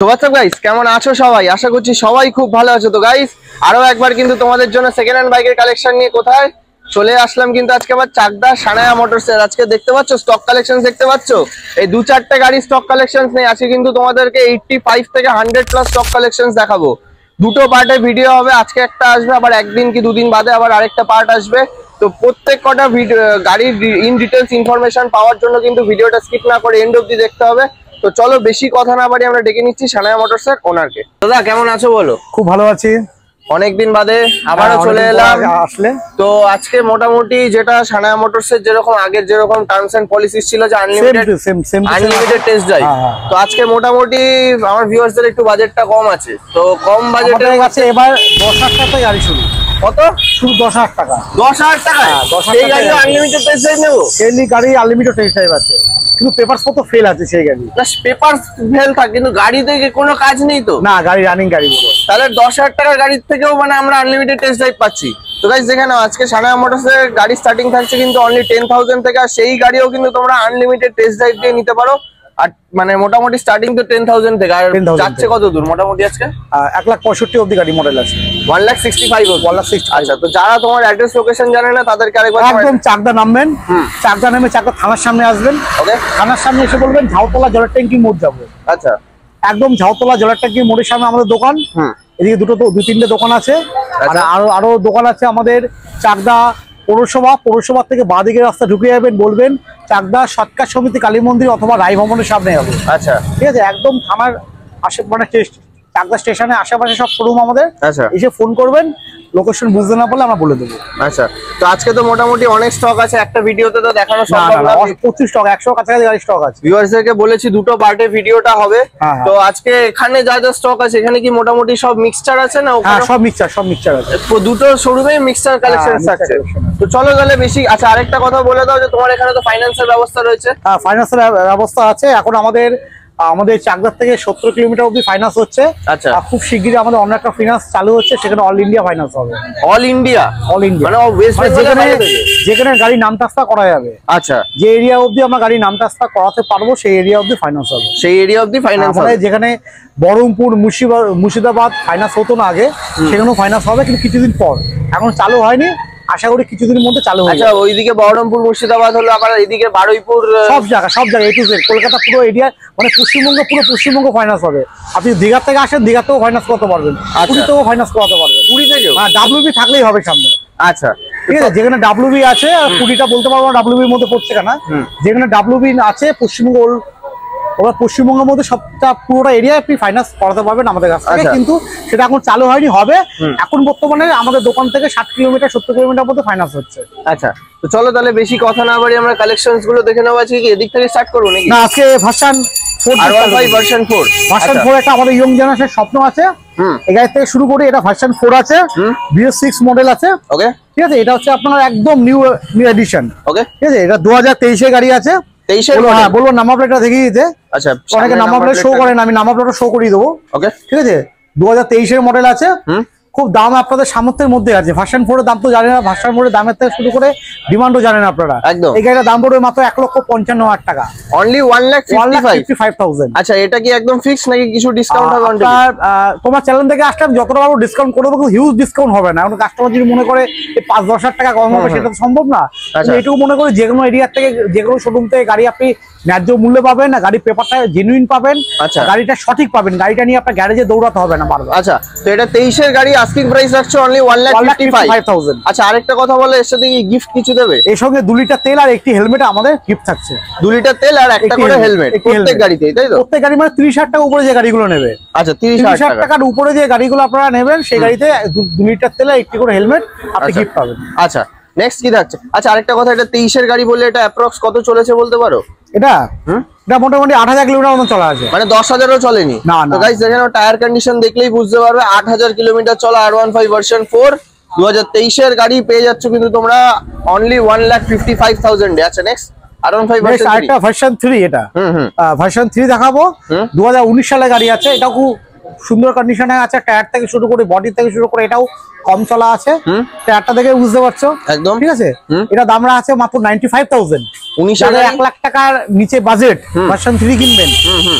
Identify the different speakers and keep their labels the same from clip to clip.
Speaker 1: তো WhatsApp guys, কেমন আছো সবাই? আশা করছি সবাই খুব ভালো আছো। তো গাইস, আরো একবার কিন্তু তোমাদের জন্য সেকেন্ড হ্যান্ড বাইকের কালেকশন নিয়ে কোথায় চলে আসলাম কিন্তু আজকে আবার চাকদা সানায়া মোটরসের। আজকে দেখতে পাচ্ছ স্টক কালেকশন, দেখতে পাচ্ছ এই দু চারটে গাড়ি স্টক কালেকশন নেই। আজকে কিন্তু তোমাদেরকে 85 থেকে 100 প্লাস স্টক কালেকশন দেখাবো। দুটো পার্টে ভিডিও হবে, আজকে একটা আসবে, আবার একদিন কি দুদিন বাদে আবার আরেকটা পার্ট আসবে। তো প্রত্যেক কটা ভিডিও গাড়ির ইন ডিটেলস ইনফরমেশন পাওয়ার জন্য কিন্তু ভিডিওটা স্কিপ না করে এন্ড অবধি দেখতে হবে। তো চলো বেশি কথা না বাড়ি আমরা ডেকে নিচ্ছি সানায়া মোটরসের ওনারকে। দাদা কেমন আছো বলো?
Speaker 2: খুব ভালো আছি,
Speaker 1: অনেকদিন বাদে আবারও চলে এলাম।
Speaker 2: আসলে
Speaker 1: তো আজকে মোটামুটি যেটা সানায়া মোটরসের যেরকম আগের যেরকম টার্মস এন্ড পলিসিস ছিল যে আনলিমিটেড টেস্ট ড্রাইভ, তো আজকে মোটামুটি আমার ভিউয়ার্সদের একটু বাজেটটা কম আছে, তো কম বাজেটের
Speaker 2: কাছে এবার 10,000 টাকা গাড়ি শুরু।
Speaker 1: কত?
Speaker 2: শুধু 10,000 টাকা।
Speaker 1: 10,000 টাকা? সেই গাড়ি আনলিমিটেড টেস্ট ড্রাইভ নেবো?
Speaker 2: সেই গাড়ি আনলিমিটেড টেস্ট ড্রাইভ আছে, কিন্তু পেপারস কত ফেল আছে সেই গাড়ি।
Speaker 1: পেপার ফেল থাকে কিন্তু গাড়িতে কোনো কাজ নেই তো?
Speaker 2: না, গাড়ি রানিং গাড়ি বলো।
Speaker 1: তাহলে 10,000 টাকার গাড়ির থেকেও মানে আমরা আনলিমিটেড টেস্ট ড্রাইভ পাচ্ছি। তো গাইস দেখে নাও, আজকে সানায়া মোটরসের গাড়ি স্টার্টিং থাকছে কিন্তু অনলি 10,000 থেকে, আর সেই গাড়িও কিন্তু তোমরা আনলিমিটেড টেস্ট ড্রাইভ দিয়ে নিতে পারো। আর মানে মোটামুটি স্টার্টিং তো 10,000 থেকে, আর যাচ্ছে কত দূর মোটামুটি আজকে?
Speaker 2: 1,65,000 অবধি গাড়ি মডেল আছে।
Speaker 1: 1,65,000?
Speaker 2: 1,60,000।
Speaker 1: আচ্ছা, তো যারা তোমার অ্যাড্রেস লোকেশন জানে না তাদেরকে আরেকবার
Speaker 2: একদম চাকদা নামবেন, চাকদা নেমে চাকদা থানার সামনে আসবেন। ওকে, থানার সামনে এসে বলবেন ঝাউতলা জলের ট্যাঙ্কি মোড় যাবো।
Speaker 1: আচ্ছা,
Speaker 2: একদম ঝাউতলা জলের ট্যাঙ্কি মোড়ের সামনে আমাদের দোকান। এদিকে দু তিনটে দোকান আছে, আর আরো দোকান আছে আমাদের। চাকদা পৌরসভা থেকে বাঁদিকে রাস্তা ঢুকে যাবেন, বলবেন চাকদা সৎকার সমিতি কালী মন্দির অথবা রায় ভবনের সামনে হবে।
Speaker 1: আচ্ছা,
Speaker 2: ঠিক আছে, একদম থানার আশেপাশে চাকদা স্টেশনের আশেপাশে সব শোরুম আমাদের।
Speaker 1: আচ্ছা,
Speaker 2: এসে ফোন করবেন, লোকেশন বুঝতে না পারলে আমরা বলে দেবো।
Speaker 1: আচ্ছা, তো আজকে তো মোটামুটি অনেক স্টক আছে, একটা ভিডিওতে তো দেখানো সম্ভব না।
Speaker 2: প্রচুর স্টক, 100 কাছাকাছি গাড়ি স্টক আছে।
Speaker 1: ভিউয়ার্সদেরকে বলেছি দুটো পার্টে ভিডিওটা হবে। তো আজকে এখানে যা যা স্টক আছে এখানে কি মোটামুটি সব মিক্সচার আছে না?
Speaker 2: হ্যাঁ, সব মিক্সচার আছে।
Speaker 1: দুটো শোরুমে মিক্সচার কালেকশন আছে। তো চলো তাহলে বেশি। আচ্ছা, আরেকটা কথা বলে দাও যে তোমার এখানে তো ফাইন্যান্সের ব্যবস্থা রয়েছে?
Speaker 2: হ্যাঁ, ফাইন্যান্সের ব্যবস্থা আছে। এখন আমাদের চাকদার থেকে 70 কিলোমিটার অবধি ফাইন্যান্স হচ্ছে। আচ্ছা, খুব শিগগিরই আমাদের অন্য একটা ফাইন্যান্স চালু হচ্ছে, সেখানে অল ইন্ডিয়া ফাইন্যান্স হবে।
Speaker 1: অল ইন্ডিয়া মানে
Speaker 2: যেখানে গাড়ি নাম ট্রান্সফার করা যাবে।
Speaker 1: আচ্ছা,
Speaker 2: যে এরিয়া অবধি আমরা গাড়ি নাম ট্রান্সফার করাতে পারবো সেই এরিয়া অবধি ফাইন্যান্স হবে।
Speaker 1: সেই এরিয়া অবধি ফাইন্যান্স হবে।
Speaker 2: যেখানে বহরমপুর মুর্শিদাবাদ ফাইন্যান্স হতো না আগে, সেখানেও ফাইন্যান্স হবে, কিন্তু কিছুদিন পর, এখন চালু হয়নি, আশা করি কিছুদিনের মধ্যে চালু হবে।
Speaker 1: আচ্ছা, ওইদিকে বহরমপুর মুর্শিদাবাদ হলো, আবার এইদিকে বারুইপুর, সব জায়গায়
Speaker 2: এ টু জেড কলকাতা পুরো এরিয়া, মানে পশ্চিমবঙ্গ ফাইন্যান্স হবে। আপনি দীঘা থেকে আসেন, দীঘাতেও ফাইন্যান্স করতে পারবেন, পুরীতেও ফাইন্যান্স করাতে পারবেন। পুরী থেকেও? হ্যাঁ, ডাব্লিউবি থাকলেই হবে সামনে।
Speaker 1: আচ্ছা,
Speaker 2: ঠিক আছে, যেখানে ডাব্লিউবি আছে, পুরীটা বলতে পারবো না ডাব্লিউবির মধ্যে পড়ছে কেনা, যেখানে ডাব্লিউবি আছে পশ্চিমবঙ্গের মধ্যে সবটা পুরোটা এরিয়া আপনি ফাইন্যান্স করাতে পারবেন আমাদের কাছ থেকে। কিন্তু সেটা এখন চালু হয়নি, হবে। এখন বর্তমানে আমাদের দোকান থেকে 60 কিলোমিটার 70 কিলোমিটার মধ্যে ফাইন্যান্স হচ্ছে।
Speaker 1: আচ্ছা, তো চলো তাহলে বেশি কথা না বাড়ি আমরা কালেকশনস গুলো দেখে নেবো। আজকে কি এদিক থেকে স্টার্ট করবো নাকি?
Speaker 2: না, আজকে ভার্সন 4 একটা আমাদের ইয়ং জেনারেশনের স্বপ্ন আছে। এই গাড়ি থেকে শুরু করি। এটা ভার্সন 4 আছে, BS6 মডেল আছে। ওকে, ঠিক আছে, এটা হচ্ছে আপনার একদম নিউ এডিশন। ওকে, ঠিক আছে, এটা 2023 এর গাড়ি আছে। 23 এর? হ্যাঁ, বলবো নাম্বার প্লেটটা দেখিয়ে দিতে। আচ্ছা, অনেকে নাম্বার প্লেট শো করে না, আমি নাম্বার প্লেটটা শো করিয়ে দেবো। ওকে, ঠিক আছে, 2023 এর মডেল আছে। খুব দাম আপনাদের সামর্থ্যের মধ্যে আছে। ভার্সন 4 এর দাম তো জানেন না, ভার্সন 4 এর দামের থেকে শুরু করে ডিমান্ডও জানেন আপনারা। একদম, এই গাড়িটার দাম পড়বে মাত্র 1,55,000 টাকা। অনলি 1,55,000। আচ্ছা, এটা কি একদম ফিক্স নাকি কিছু ডিসকাউন্ট হবে? তোমার চ্যানেল থেকে আসলাম, যতটা পারবো ডিসকাউন্ট করে দেবো, হিউজ ডিসকাউন্ট হবে না। এখন কাস্টমার যদি মনে করে 5-10,000 টাকা কম হবে, সেটা তো সম্ভব না। এটুকু মনে করে যে কোনো এরিয়া থেকে, যে কোনো শোরুম থেকে গাড়ি আপনি ন্যায্য মূল্যে পাবেন, না গাড়ির পেপারটা জেনুইন পাবেন, গাড়িটা সঠিক পাবেন, গাড়িটা নিয়ে আপনার গ্যারেজে দৌড়াতে হবে না বারবার। আচ্ছা, তো এটা 23 এর গাড়ি, আস্কিং প্রাইস রাখছে অনলি 1,55,000। আচ্ছা, আরেকটা কথা বলে, এর সাথে কি গিফট কিছু দেবে? এর সঙ্গে 2 লিটার তেল আর একটি হেলমেট আমাদের গিফট থাকছে। 2 লিটার তেল আর একটা করে হেলমেট প্রত্যেক গাড়িতেই, তাই তো? প্রত্যেক গাড়ি মানে 30,000 টাকা উপরে যে গাড়িগুলো নেবে। আচ্ছা, 30,000 টাকার উপরে যে গাড়িগুলো আপনারা নেবেন, সেই গাড়িতে 2 লিটার তেল আর একটি করে হেলমেট আপনি গিফট পাবেন। আচ্ছা, নেক্সট কি থাকছে? আচ্ছা, আরেকটা কথা, এটা 23 এর গাড়ি বললে এটা অ্যাপ্রক্স কত চলেছে বলতে পারো? এটা মোটামুটি 8,000 কিলোমিটার মতো চলা আছে, মানে 10,000ও চলেনি। না, তো গাইস দেখেন, টায়ার কন্ডিশন দেখলেই বুঝতে পারবে 8,000 কিলোমিটার চলা R15 ভার্সন 4 2023 এর গাড়ি পেয়ে যাচ্ছ কিন্তু তোমরা অনলি 1,55,000 এ। আচ্ছা, নেক্সট R15 ভার্সন 3। এটা ভার্সন 3 দেখাবো। 2019 সালের গাড়ি আছে, এটাও খুব সুন্দর কন্ডিশনে আছে। টায়ার থেকে শুরু করে বডি থেকে শুরু করে এটাও কম চলা আছে। টায়ারটা দেখে বুঝতে পারছো একদম, ঠিক আছে। এটা দাম আছে মাত্র 95,000।
Speaker 1: 19,000
Speaker 2: 1 লাখ টাকার নিচে বাজেট ভার্সন 3 কিনবেন,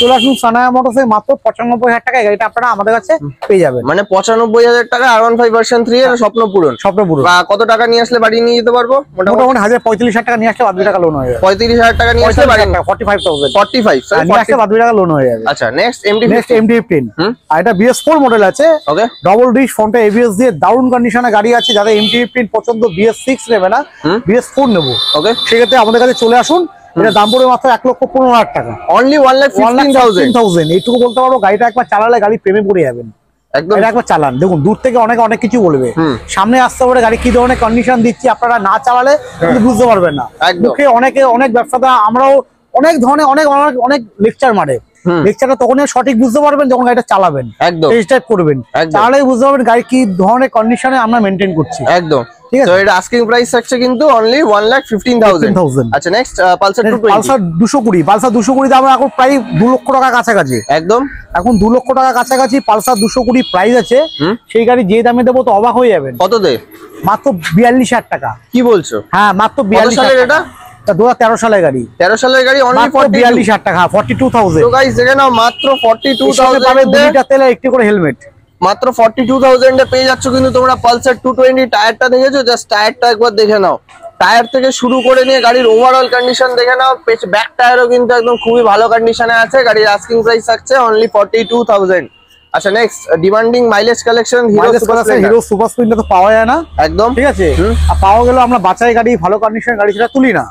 Speaker 2: চলে আসুন সানায়া মোটরসে, মাত্র 95,000 টাকায় গাড়িটা আপনারা আমাদের কাছে পেয়ে যাবেন।
Speaker 1: মানে 95,000 টাকা R15 ভার্সন 3 এর স্বপ্ন পূরণ। বা কত টাকা নিয়ে আসলে বাড়ি নিয়ে যেতে পারবো? মোটামুটি
Speaker 2: 35,000 টাকা নিয়ে আসলে 2 টাকা লোন হয়ে যাবে।
Speaker 1: 35,000 টাকা নিয়ে আসলে বাড়ি
Speaker 2: 45,000
Speaker 1: 45 সরি
Speaker 2: 2 টাকা লোন হয়ে যাবে।
Speaker 1: আচ্ছা নেক্সট MD15
Speaker 2: আর এটা BS4 মডেল আছে।
Speaker 1: ওকে,
Speaker 2: ডবল ডিশ ফ্রন্টে ABS দিয়ে দারুণ কন্ডিশনে গাড়ি আছে। যাদের MD15 পছন্দ, BS6 নেবে না, BS4 নেবো, ওকে, সেক্ষেত্রে আমাদের কাছে চলে আসুন। এটা দাম পড়বে মাত্র 1,15,000 টাকা,
Speaker 1: অনলি 1,15,000।
Speaker 2: এইটুকু বলতে পারবো, গাড়িটা একবার চালালে গাড়ি প্রেমে পড়ে যাবেন।
Speaker 1: একদম
Speaker 2: একবার চালান, দেখুন দূর থেকে অনেক কিছু বলবে, সামনে আসতে পারে গাড়ি কি ধরনের কন্ডিশন দিচ্ছি, আপনারা না চালালে কিন্তু বুঝতে পারবেন না। মুখে অনেক ব্যবসাদার, আমরাও অনেক ধরনের অনেক লেকচার মারে, লেকচারটা তখনই সঠিক বুঝতে পারবেন যখন গাড়িটা চালাবেন, একদম টেস্ট ড্রাইভ করবেন, চালালেই বুঝতে পারবেন গাড়ি কি ধরনের কন্ডিশনে আমরা মেনটেন করছি।
Speaker 1: একদম ঠিক আছে। তো এটা আস্কিং প্রাইস থাকছে কিন্তু অনলি 1,15,000। আচ্ছা নেক্সট পালসার
Speaker 2: 220। পালসার 220 দাম এখন প্রায় 2 লক্ষ টাকা কাছাকাছি, একদম এখন 2 লক্ষ টাকা কাছাকাছি পালসার 220 প্রাইস আছে। সেই গাড়ি যে দামে দেবো তো অবাক হয়ে যাবেন।
Speaker 1: কত দে?
Speaker 2: মাত্র 42,000 টাকা। কি বলছো? হ্যাঁ মাত্র 42 সালের এটা 2013 সালের গাড়ি। 13 সালের গাড়ি অনলি 42,000 টাকা, 42,000।
Speaker 1: তো গাইস দেখে নাও, মাত্র 42,000
Speaker 2: পাবে 2 লিটার তেলে একটি করে হেলমেট।
Speaker 1: মাত্র 42,000 এ পেয়ে যাচ্ছ কিন্তু তোমরা পালসার 220। টায়ারটা দেখেছো? জাস্ট টায়ারটা একবার দেখে নাও, টায়ার থেকে শুরু করে নিয়ে গাড়ির ওভারঅল কন্ডিশন দেখে নাও। ব্যাক টায়ারও কিন্তু একদম খুবই ভালো কন্ডিশনে আছে। গাড়ির আস্কিং প্রাইস থাকছে অনলি 42,000। আচ্ছা next demanding mileage collection
Speaker 2: hero super Splendor তো পাওয়া যায় না, একদম ঠিক আছে। আর পাওয়া গেল আমরা বাছাই গাড়ি, ভালো কন্ডিশনের গাড়ি সেটা তুলি না,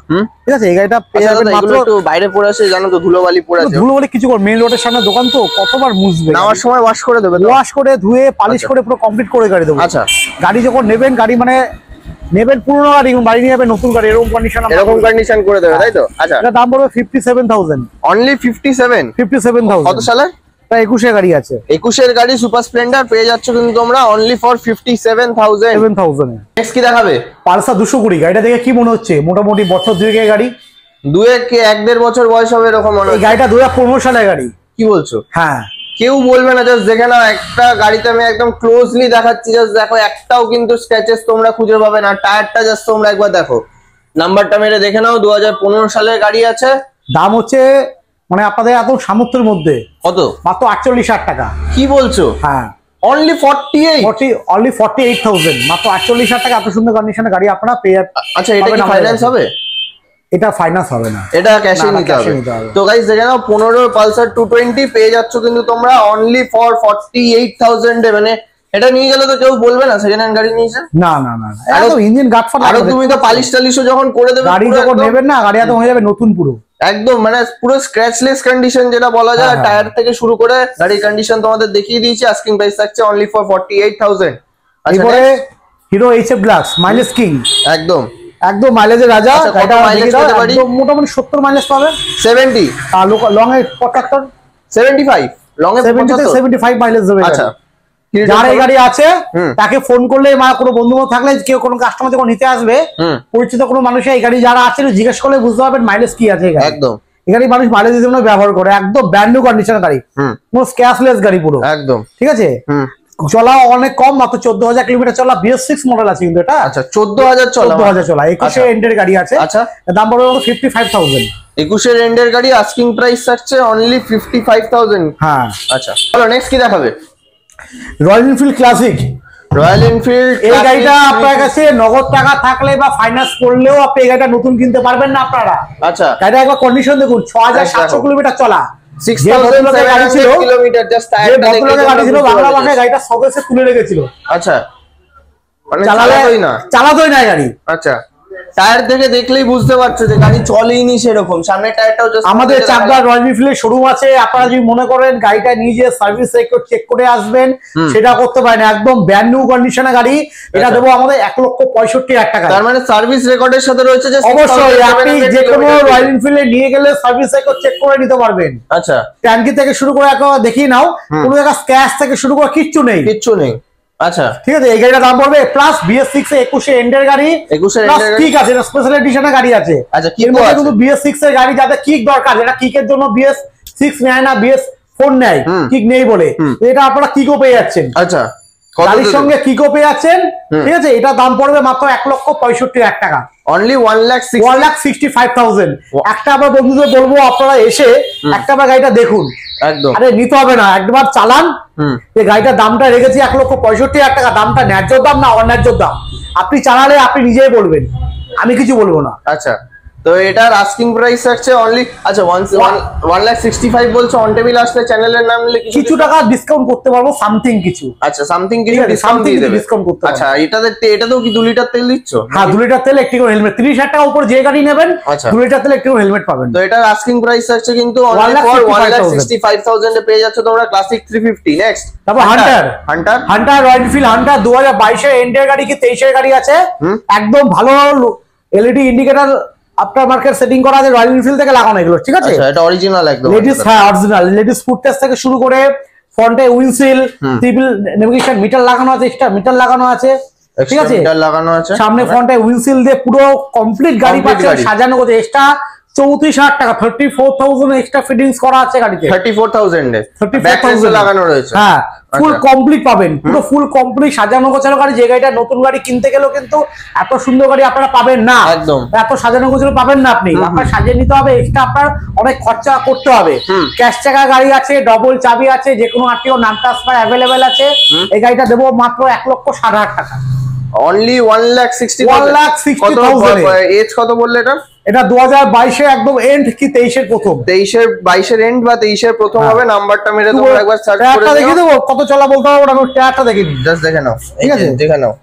Speaker 2: ঠিক আছে। এই গাড়িটা পেয়ে যাবেন মাত্র,
Speaker 1: একটু বাইরে পড়ে আসে জানো তো, ধুলোবালি পড়ে আছে।
Speaker 2: ধুলোবালি কিছু করে, মেইন রোডের সামনে দোকান তো কতবার মুছবে,
Speaker 1: নেওয়ার সময় ওয়াশ করে দেবে,
Speaker 2: ওয়াশ করে ধুয়ে পালিশ করে পুরো কমপ্লিট করে গাড়ি দেবো। আচ্ছা গাড়ি যখন নেবেন, গাড়ি মানে নেবেন পুরনো গাড়ি, বাড়ি নিয়ে যাবেন নতুন গাড়ি, এরকম কন্ডিশন করে দেবে, তাই তো? আচ্ছা এটা দাম পড়বে 57,000,
Speaker 1: অনলি 57,000। কত সালের?
Speaker 2: 21 গাড়ি আছে,
Speaker 1: 21 গাড়ি সুপার স্প্লেন্ডার পেয়ে যাচ্ছ কিন্তু তোমরা অনলি ফর 57,000। নেক্সট কি দেখাবে?
Speaker 2: পালসার 220। গাড়িটা দেখে কি মনে হচ্ছে? মোটামুটি বছর 2 গাড়ি,
Speaker 1: 1.5 বছর বয়স হবে এরকম মনে হচ্ছে।
Speaker 2: গাড়িটা 2015 সালের গাড়ি।
Speaker 1: কি বলছো?
Speaker 2: হ্যাঁ,
Speaker 1: কেউ বলবে না। জাস্ট দেখে নাও, একটা গাড়িতে আমি একদম ক্লোজলি দেখাচ্ছি, জাস্ট দেখো, একটাও কিন্তু স্ক্র্যাচেস তোমরা খুঁজে পাবে না। টায়ারটা জাস্ট তোমরা একবার দেখো, নাম্বারটা মেরে দেখে নাও। 2015 সালের গাড়ি আছে। দাম হচ্ছে মানে আপনাদের এত সামর্থ্যের মধ্যে কত? মাত্র 48,000 টাকা। কি বলছো? হ্যাঁ অনলি 48,000, মাত্র 48,000 টাকা এত সুন্দর কন্ডিশনের গাড়ি আপনারা পেয়ে। আচ্ছা এটা কি ফাইন্যান্স হবে? এটা ফাইন্যান্স হবে না, এটা ক্যাশে নিতে হবে। তো গাইস দেখে নাও, 15 পালসার 220 পেয়ে যাচ্ছ কিন্তু তোমরা অনলি ফর 48,000 এ। মানে এটা নিয়ে গেলে তো কেউ বলবে না সেকেন্ড হ্যান্ড গাড়ি নিয়েছে। না না না, আরো ইঞ্জিন গাট ফাটা, আরো তুমি তো পালিশ টালিশও যখন করে দেবে, গাড়ি যখন নেবেন না, গাড়ি একদম হয়ে যাবে নতুন পুরো, একদম মানে পুরো স্ক্র্যাচলেস কন্ডিশন যেটা বলা যায়। টায়ার থেকে শুরু করে গাড়ির কন্ডিশন তোমাদের দেখিয়ে দিয়েছি। আস্কিং প্রাইস থাকছে অনলি ফর 48,000। এরপরে hero HF glass mileage king, একদম মাইলেজের রাজা। মোটামুটি 70 মাইলেজ পাবে, 70। আর লং এ 75, 75 লং এ 75 মাইলেজ দেবে। আচ্ছা যার এই গাড়ি আছে তাকে ফোন করলে, মা কোনো বন্ধু থাকলে, কেউ কোনো কাস্টমার যখন নিতে আসবে, পরিচিত কোনো মানুষ এই গাড়ি যারা আছে জিজ্ঞেস করলে বুঝতে পারবেন মাইলেজ কি আছে। একদম এই গাড়ি মানুষ মাইলেজের জন্য ব্যবহার করে, একদম ব্র্যান্ড নিউ কন্ডিশনের গাড়ি, কোনো স্ক্র্যাচলেস গাড়ি পুরো, একদম ঠিক আছে। চলা অনেক কম, মাত্র 14,000 কিলোমিটার চলা। BS6 মডেল আছে কিন্তু এটা। আচ্ছা 14,000 চলা, 21 এন্ডের গাড়ি আছে। আচ্ছা দাম পড়বে 55,000। 21 এন্ডের গাড়ি, আস্কিং প্রাইস থাকছে অনলি 55,000। হ্যাঁ আচ্ছা চলো নেক্সট কি দেখাবে? Royal Enfield classic. Royal Enfield এই গাড়িটা আপনার কাছে নগদ টাকা থাকলে বা ফাইন্যান্স করলেও আপনি এই গাড়িটা নতুন কিনতে পারবেন না আপনারা। আচ্ছা গাড়িটা একবার কন্ডিশন দেখুন, 6,700 কিলোমিটার চলা, 6,700 কিলোমিটার। জাস্ট টায়ারটা দেখে গাড়ি ছিল, বাংলা ভাষায় গাড়িটা সবেসে তুলে রেখেছিল। আচ্ছা মানে চালাতোই না গাড়ি। আচ্ছা টায়ার থেকে দেখলেই বুঝতে পারছো যে গাড়ি চলেইনি সেরকম। সামনের টায়ারটাও আমাদের চাকদা রয়্যাল এনফিল্ডের শোরুম আছে, আপনারা যদি মনে করেন গাড়িটা নিজে সার্ভিস চেক করে আসবেন, সেটা করতে পারেন। একদম ব্র্যান্ড নিউ কন্ডিশনে গাড়ি, এটা দেবো আমাদের 1,65,000 টাকা। তার মানে সার্ভিস রেকর্ডের সাথে রয়েছে যে অবশ্যই আপনি যে কোনো রয়্যাল এনফিল্ডে নিয়ে গেলে সার্ভিস রেকর্ড চেক করে নিতে পারবেন। আচ্ছা ট্যাঙ্কি থেকে শুরু করে একবার দেখিয়ে নাও, কোনো জায়গা স্ক্র্যাচ থেকে শুরু করে কিচ্ছু নেই। আচ্ছা ঠিক আছে, এই গাড়িটার দাম পড়বে প্লাস BS6 21 এন্ডের গাড়ি, 21 এন্ডের গাড়ি, ঠিক আছে, এটা স্পেশাল এডিশনের গাড়ি আছে। আচ্ছা কি বলছো? কিন্তু BS6 এর গাড়ি যাদের কিক দরকার, এটা কিকের জন্য BS6 নেয় না, BS4 নেয়, কিক নেই বলে, এটা আপনারা কিকও পেয়ে যাচ্ছেন। আচ্ছা
Speaker 2: গাড়ির সঙ্গে কিকো পেয়ে যাচ্ছেন, ঠিক আছে? এটা দাম পড়বে মাত্র 1,65,000 টাকা।
Speaker 1: অনলি
Speaker 2: 1,65,000। একটা আবার বন্ধুদের বলবো আপনারা এসে একটাবার গাড়িটা দেখুন,
Speaker 1: একদম।
Speaker 2: আরে নিতে হবে না, একবার চালান। এই গাড়িটার দামটা রেখেছি 1,65,000 টাকা। দামটা ন্যায্য দাম না অন্যায্য দাম, আপনি চালালে আপনি নিজেই বলবেন, আমি কিছু বলবো না।
Speaker 1: আচ্ছা, তো এটার আস্কিং প্রাইস আছে অনলি, আচ্ছা 1,65,000 বলছো। অন টেবিল আসলে চ্যানেলের নাম নিলে
Speaker 2: কিছু টাকা ডিসকাউন্ট করতে পারবো, সামথিং কিছু।
Speaker 1: আচ্ছা, সামথিং কিছু ডিসকাউন্ট দিয়ে দেবে। আচ্ছা, এটাতেও কি 2 লিটার তেল দিচ্ছ?
Speaker 2: হ্যাঁ, 2 লিটার তেল, একটি করে হেলমেট। 30,000 টাকা উপর যে গাড়ি নেবেন 2 লিটার তেল একটি করে হেলমেট পাবেন।
Speaker 1: তো এটার আস্কিং প্রাইস আছে কিন্তু অনলি ফর 1,65,000 এ পেয়ে যাচ্ছ তোমরা ক্লাসিক 350। নেক্সট,
Speaker 2: তারপর হান্টার রয়্যাল এনফিল্ড হান্টার 2022 এর এন্ডের গাড়ি কি 23 এর গাড়ি আছে, একদম ভালো LED indicator after market setting করা আছে, রয়্যাল এনফিল্ড থেকে লাগানো এগুলো, ঠিক আছে?
Speaker 1: আচ্ছা, এটা অরিজিনাল একদম
Speaker 2: লেডিস, হ্যাঁ অরিজিনাল। লেডিস ফুট টেস্ট থেকে শুরু করে ফ্রন্টে উইন্ডশিল্ড, টিপল নেভিগেশন মিটার লাগানো আছে, এক্সট্রা মিটার লাগানো আছে, ঠিক আছে?
Speaker 1: মিটার লাগানো আছে
Speaker 2: সামনে ফ্রন্টে উইন্ডশিল্ড দিয়ে পুরো কমপ্লিট গাড়ি পাচ্ছে, সাজানো আছে। এক্সট্রা 34,000 টাকা, 34,000 এক্সট্রা ফিটিংস করা আছে গাড়িতে।
Speaker 1: 34,000 এ ব্যাটারি লাগানো রয়েছে।
Speaker 2: হ্যাঁ, ফুল কমপ্লিট পাবেন, পুরো ফুল কমপ্লিট সাজানো গোছানো গাড়ি। যে গাড়িটা নতুন গাড়ি কিনতে গেলেও কিন্তু এত সুন্দর গাড়ি আপনারা পাবেন না,
Speaker 1: একদম
Speaker 2: এত সাজানো গোছানো পাবেন না। আপনি আপনার সাজিয়ে নিতে হবে, এক্সট্রা আপনার অনেক খরচা করতে হবে। ক্যাশ টাকা গাড়ি আছে, ডবল চাবি আছে, যে কোনো আরটিও নাম ট্রান্সফার অ্যাভেলেবেল আছে। এই গাড়িটা দেবো মাত্র 1,60,000 টাকা।
Speaker 1: অনলি 1,60,000। এজ কত বললে এটা?
Speaker 2: এটা 2022 এর একদম এন্ড কি 23 এর প্রথম।
Speaker 1: 22 এর এন্ড বা 23 এর প্রথম হবে। নাম্বারটা মেরে তোমরা একবার সার্চ করে
Speaker 2: দেখো, দেখে দেবো কত চলা বলতে হবে না, আমি ট্যাগটা দেখে নিই,
Speaker 1: জাস্ট দেখে নাও,
Speaker 2: ঠিক আছে?
Speaker 1: দেখে নাও,